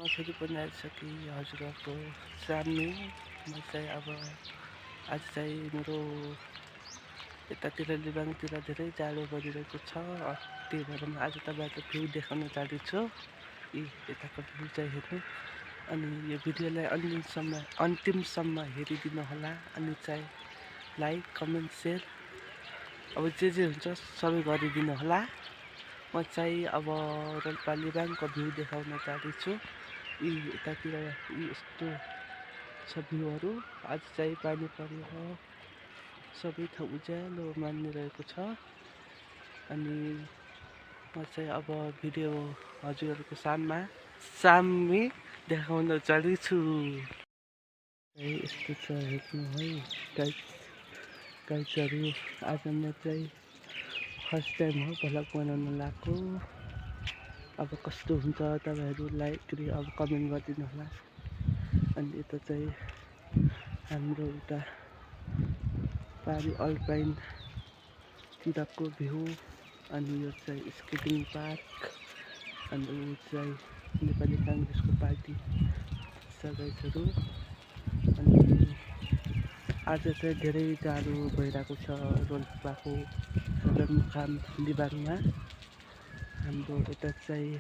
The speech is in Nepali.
फेरि पनि आइसकेँ हजुरहरूको सामने। म चाहिँ अब आज चाहिँ मेरो यतातिर लिबाङतिर धेरै जाडो परिरहेको छ। त्यही भएर म आज तपाईँहरूको भ्यू देखाउन जाँदैछु। यताको भ्यू चाहिँ हेर्नु, अनि यो भिडियोलाई अन्तिमसम्म हेरिदिनु होला। अनि चाहिँ लाइक कमेन्ट सेयर अब जे हुन्छ सबै गरिदिनु होला। म चाहिँ अब रोल्पा लिबाङको भ्यू देखाउन जाँदैछु। यतातिर यस्तो छ भ्यूहरू। आज चाहिँ पानी परेर सबै ठाउँ उज्यालो मानिरहेको छ। अनि म चाहिँ अब भिडियो हजुरहरूको सामने देखाउन जाँदैछु। यस्तो छ हेर्नु है गाइजहरू। आज म चाहिँ फर्स्ट टाइम हो भ्लग बनाउन लागेको। अब कस्तो हुन्छ तपाईँहरू लाइक अब कमेन्ट गरिदिनु होला। अनि यता चाहिँ हाम्रो उता पारी अल्पाइनतिरको भ्यू। अनि यो चाहिँ स्केटिङ पार्क। अनि ऊ चाहिँ नेपाली काङ्ग्रेसको पार्टी गाइजहरू। अनि आज चाहिँ धेरै जाडो भइरहेको छ रोल्पाको सदरमुकाम लिबाङमा। हाम्रो यता चाहिँ